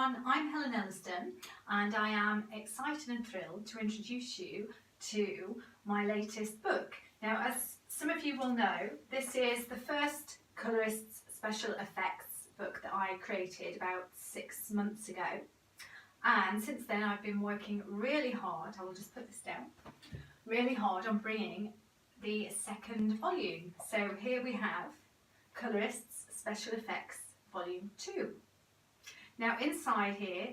everyone, I'm Helen Elliston and I am excited and thrilled to introduce you to my latest book. Now, as some of you will know, this is the first Colorist's special effects book that I created about 6 months ago, and since then I've been working really hard, I will just put this down, really hard on bringing the second volume. So here we have Colorist's Special Effects Volume 2. Now inside here,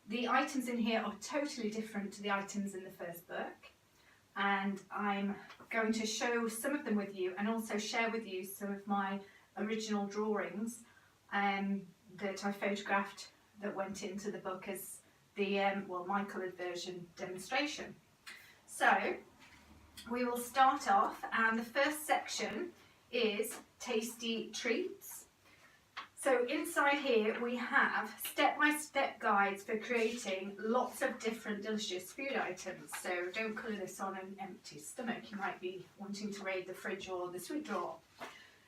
the items in here are totally different to the items in the first book, and I'm going to show some of them with you and also share with you some of my original drawings that I photographed that went into the book as the my coloured version demonstration. So we will start off, and the first section is tasty treats. So inside here we have step-by-step guides for creating lots of different delicious food items. So don't colour this on an empty stomach, you might be wanting to raid the fridge or the sweet drawer.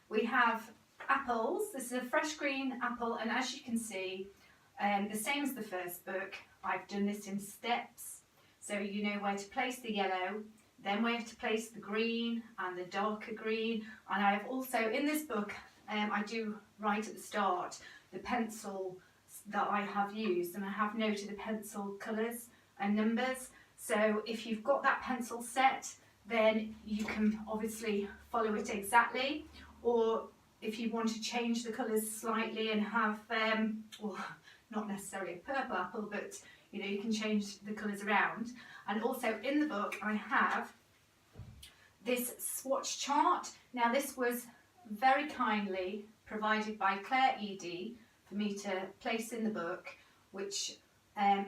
We have apples. This is a fresh green apple, and as you can see, the same as the first book, I've done this in steps. So you know where to place the yellow, then where to place the green and the darker green. And I have also, in this book, I do right at the start the pencil that I have used, and I have noted the pencil colours and numbers. So if you've got that pencil set, then you can obviously follow it exactly, or if you want to change the colours slightly and have, well, not necessarily a purple apple, but you know, you can change the colours around. And also in the book I have this swatch chart. Now this was very kindly provided by Claire ED for me to place in the book, which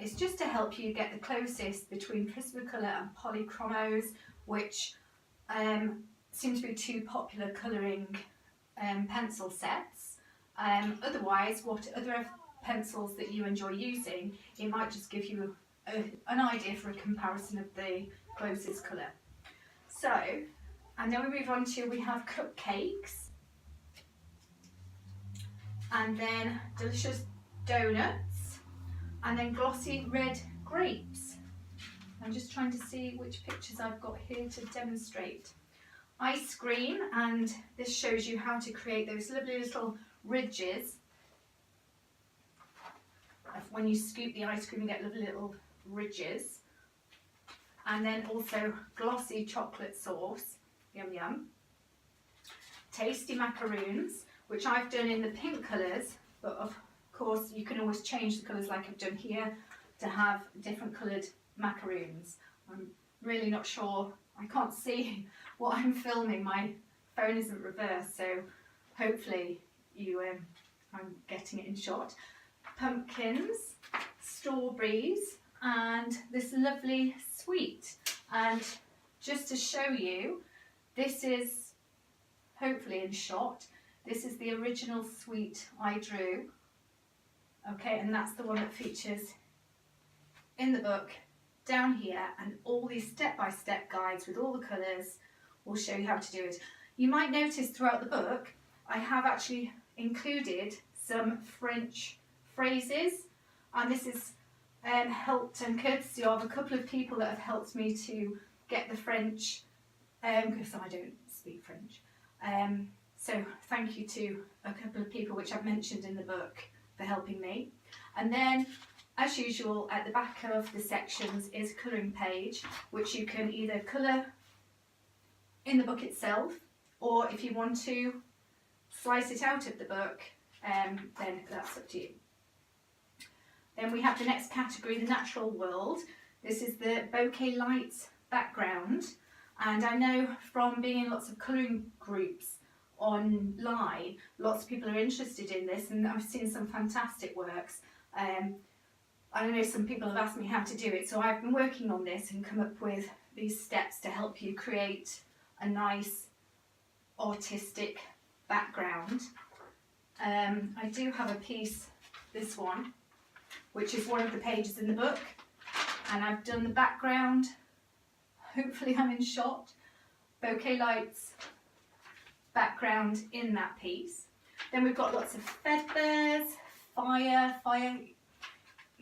is just to help you get the closest between Prismacolor and Polychromos, which seem to be two popular colouring pencil sets. Otherwise, what other pencils that you enjoy using, it might just give you an idea for a comparison of the closest colour. So, and then we move on to, we have cupcakes, and then delicious donuts, and then glossy red grapes. I'm just trying to see which pictures I've got here to demonstrate. Ice cream, and this shows you how to create those lovely little ridges. When you scoop the ice cream, you get lovely little ridges. And then also glossy chocolate sauce, yum yum. Tasty macaroons, which I've done in the pink colours, but of course you can always change the colours like I've done here to have different coloured macaroons. I'm really not sure, I can't see what I'm filming, my phone isn't reversed, so hopefully you I'm getting it in shot. Pumpkins, strawberries, and this lovely sweet. And just to show you, this is hopefully in shot, this is the original sweet I drew, okay, and that's the one that features in the book down here, and all these step-by-step guides with all the colours will show you how to do it. You might notice throughout the book I have actually included some French phrases, and this is helped and courtesy of a couple of people that have helped me to get the French, because I don't speak French. So thank you to a couple of people which I've mentioned in the book for helping me. And then, as usual, at the back of the sections is a colouring page, which you can either colour in the book itself, or if you want to slice it out of the book, then that's up to you. Then we have the next category, the natural world. This is the bouquet lights background, and I know from being in lots of colouring groups online, lots of people are interested in this, and I've seen some fantastic works. I know some people have asked me how to do it, so I've been working on this and come up with these steps to help you create a nice artistic background. I do have a piece, this one, which is one of the pages in the book, and I've done the background, hopefully I'm in shot, bouquet lights background in that piece. Then we've got lots of feathers, fire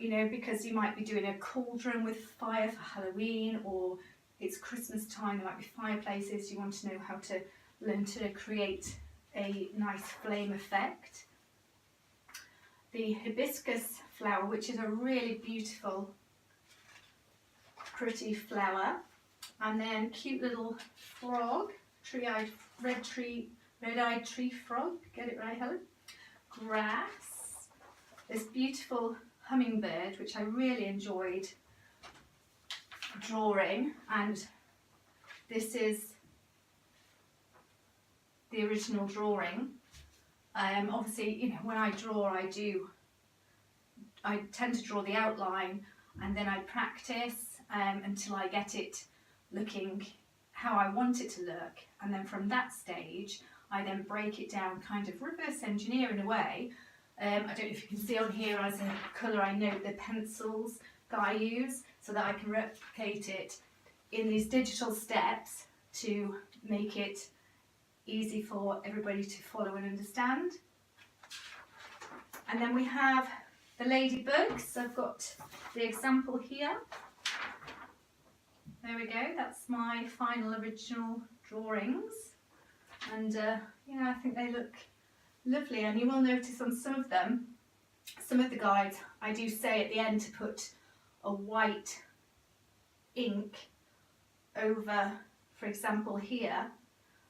you know, because you might be doing a cauldron with fire for Halloween, or it's Christmas time, there might be fireplaces, you want to know how to learn to create a nice flame effect. The hibiscus flower, which is a really beautiful, pretty flower. And then cute little frog, red-eyed tree frog, get it right, Helen? Grass, this beautiful hummingbird, which I really enjoyed drawing, and this is the original drawing. Obviously, you know, when I draw, I tend to draw the outline, and then I practice until I get it looking how I want it to look, and then from that stage I then break it down, kind of reverse engineer in a way. I don't know if you can see on here as a colour, I note the pencils that I use so that I can replicate it in these digital steps to make it easy for everybody to follow and understand. And then we have the ladybugs. I've got the example here. There we go, that's my final original drawings, and yeah, I think they look lovely. And you will notice on some of them, some of the guides, I do say at the end to put a white ink over, for example here,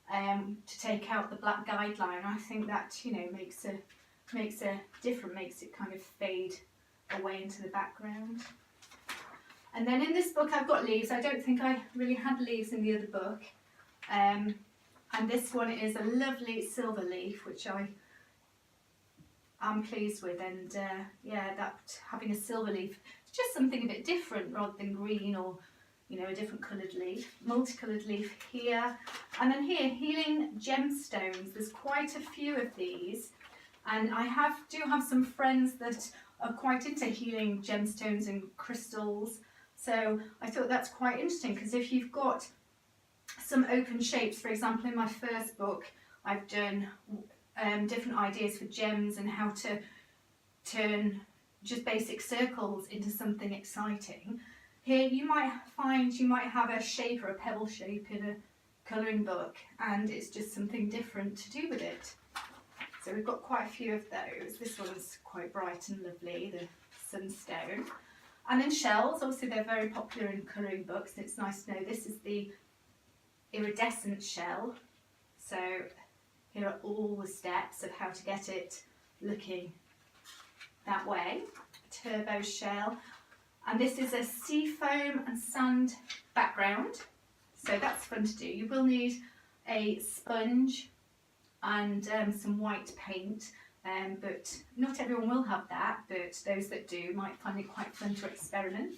to take out the black guideline. I think that, you know, makes a difference, makes it kind of fade away into the background. And then in this book I've got leaves. I don't think I really had leaves in the other book. And this one is a lovely silver leaf, which I am pleased with. And yeah, that having a silver leaf, it's just something a bit different rather than green or, you know, a different coloured leaf. Multicoloured leaf here. And then here, healing gemstones. There's quite a few of these. And I do have some friends that are quite into healing gemstones and crystals. So I thought that's quite interesting, because if you've got some open shapes, for example, in my first book, I've done different ideas for gems and how to turn just basic circles into something exciting. Here you might find you might have a shape or a pebble shape in a colouring book, and it's just something different to do with it. So we've got quite a few of those. This one's quite bright and lovely, the sunstone. And then shells, obviously they're very popular in colouring books. It's nice to know this is the iridescent shell. So here are all the steps of how to get it looking that way. Turbo shell. And this is a sea foam and sand background. So that's fun to do. You will need a sponge and some white paint. But not everyone will have that, but those that do might find it quite fun to experiment,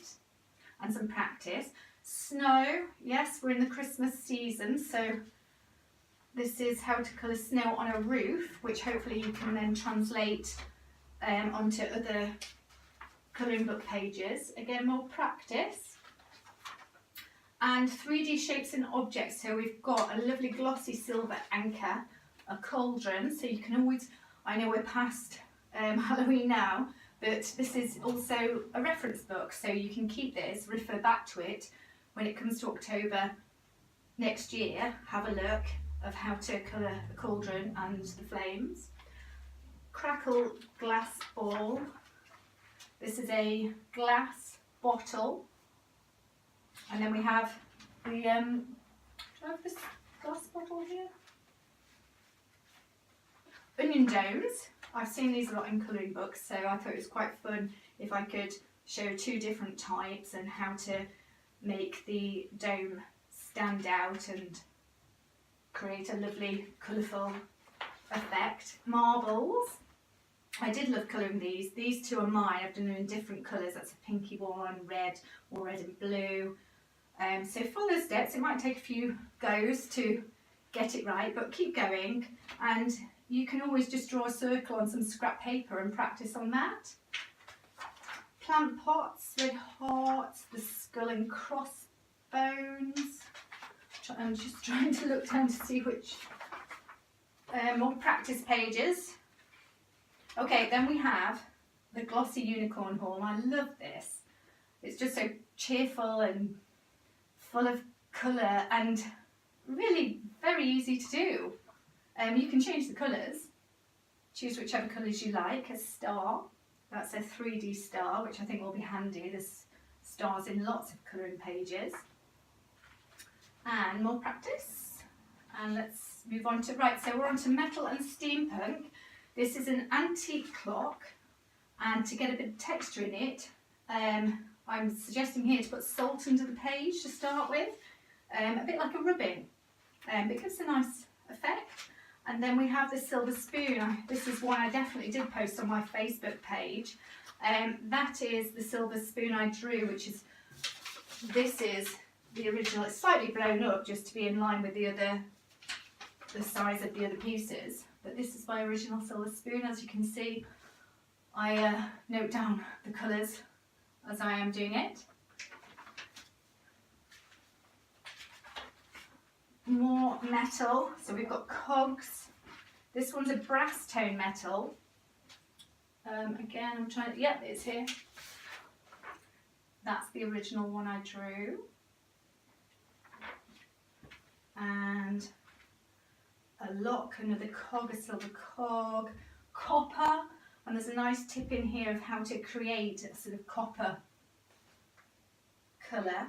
and some practice. Snow, yes, we're in the Christmas season, so this is how to colour snow on a roof, which hopefully you can then translate onto other colouring book pages. Again, more practice. And 3D shapes and objects, so we've got a lovely glossy silver anchor, a cauldron, so you can always, I know we're past Halloween now, but this is also a reference book, so you can keep this, refer back to it when it comes to October next year. Have a look of how to colour the cauldron and the flames. Crackle glass ball. This is a glass bottle, and then we have the do I have this glass bottle here? Onion domes. I've seen these a lot in colouring books, so I thought it was quite fun if I could show two different types and how to make the dome stand out and create a lovely colourful effect. Marbles. I did love colouring these. These two are mine. I've done them in different colours. That's a pinky one, red, or red and blue. So follow the steps. It might take a few goes to get it right, but keep going, and you can always just draw a circle on some scrap paper and practice on that. Plant pots with hearts, the skull and crossbones. I'm just trying to look down to see which more practice pages. Okay, then we have the glossy unicorn horn. I love this. It's just so cheerful and full of colour and really very easy to do. You can change the colours, choose whichever colours you like. A star, that's a 3D star, which I think will be handy. There's stars in lots of colouring pages. And more practice. And let's move on to, right, so we're on to metal and steampunk. This is an antique clock, and to get a bit of texture in it, I'm suggesting here to put salt into the page to start with, a bit like a rubbing. It gives a nice effect. And then we have this silver spoon. This is one I definitely did post on my Facebook page. That is the silver spoon I drew, which is, this is the original. It's slightly blown up just to be in line with the size of the other pieces. But this is my original silver spoon. As you can see, I note down the colours as I am doing it. More metal, so we've got cogs. This one's a brass tone metal. Again, I'm trying to, yep, it's here. That's the original one I drew. And a lock, another cog, a silver cog, copper, and there's a nice tip in here of how to create a sort of copper colour.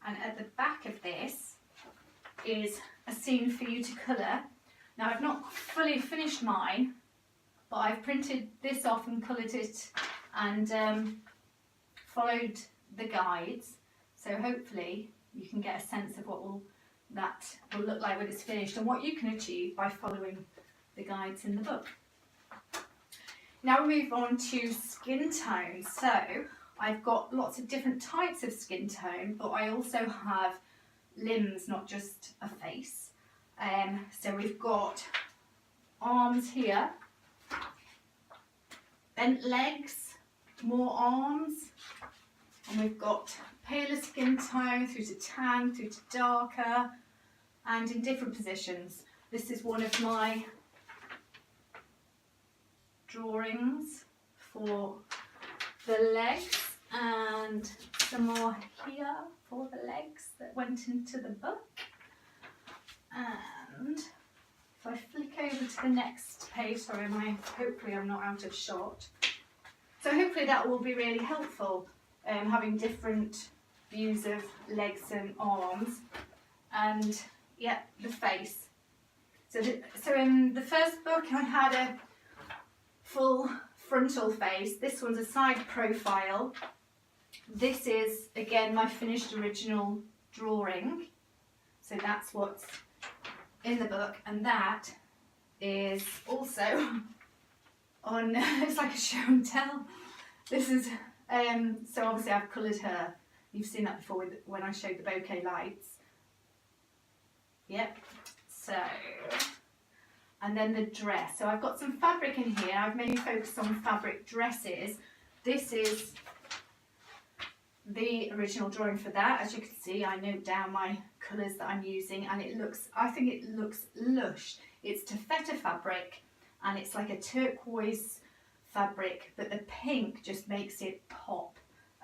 And at the back of this is a scene for you to colour. Now I've not fully finished mine, but I've printed this off and coloured it and followed the guides, so hopefully you can get a sense of what that will look like when it's finished and what you can achieve by following the guides in the book. Now we move on to skin tone. So I've got lots of different types of skin tone, but I also have limbs, not just a face. So we've got arms here, bent legs, more arms, and we've got paler skin tone through to tan, through to darker, and in different positions. This is one of my drawings for the legs, and some more here for the legs that went into the book. And if I flick over to the next page, sorry, hopefully I'm not out of shot. So hopefully that will be really helpful, having different views of legs and arms, and yeah, the face. So in the first book I had a full frontal face. This one's a side profile. This is again my finished original drawing. So that's what's in the book, and that is also on, it's like a show and tell. This is, so obviously I've coloured her. You've seen that before when I showed the bouquet lights. Yep, so, and then the dress. So I've got some fabric in here. I've mainly focused on fabric dresses. This is the original drawing for that. As you can see, I note down my colours that I'm using, and it looks, I think it looks lush. It's taffeta fabric, and it's like a turquoise fabric, but the pink just makes it pop.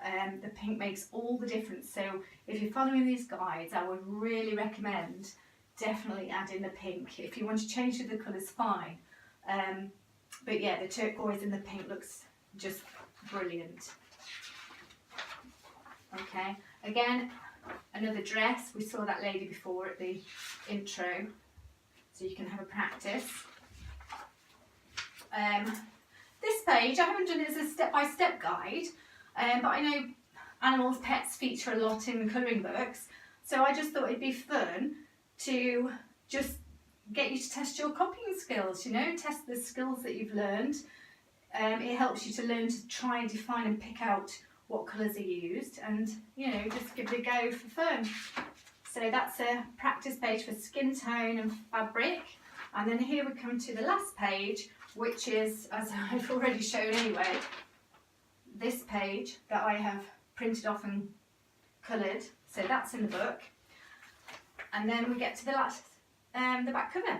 The pink makes all the difference. So if you're following these guides, I would really recommend definitely add in the pink. If you want to change the colours, fine. But yeah, the turquoise and the pink looks just brilliant. Okay, again, another dress. We saw that lady before at the intro, so you can have a practice. This page, I haven't done it as a step-by-step guide, but I know animals, pets feature a lot in colouring books, so I just thought it'd be fun to just get you to test your copying skills, you know, test the skills that you've learned. It helps you to learn to try and define and pick out what colours are used, and you know, just give it a go for fun. So that's a practice page for skin tone and fabric, and then here we come to the last page, which is, as I've already shown anyway, this page that I have printed off and coloured. So that's in the book, and then we get to the last, the back cover.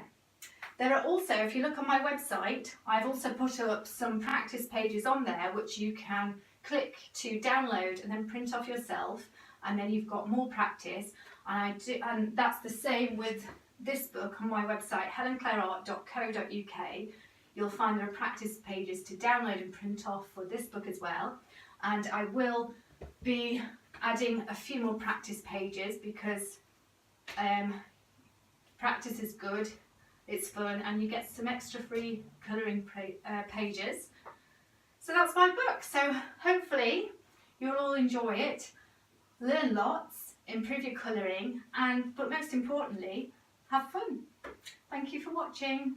There are also, if you look on my website, I've also put up some practice pages on there which you can click to download and then print off yourself, and then you've got more practice. And that's the same with this book on my website, helenclaireart.co.uk. You'll find there are practice pages to download and print off for this book as well. And I will be adding a few more practice pages because practice is good, it's fun, and you get some extra free colouring pages. So that's my book. So hopefully you'll all enjoy it, learn lots, improve your colouring, but most importantly, have fun. Thank you for watching.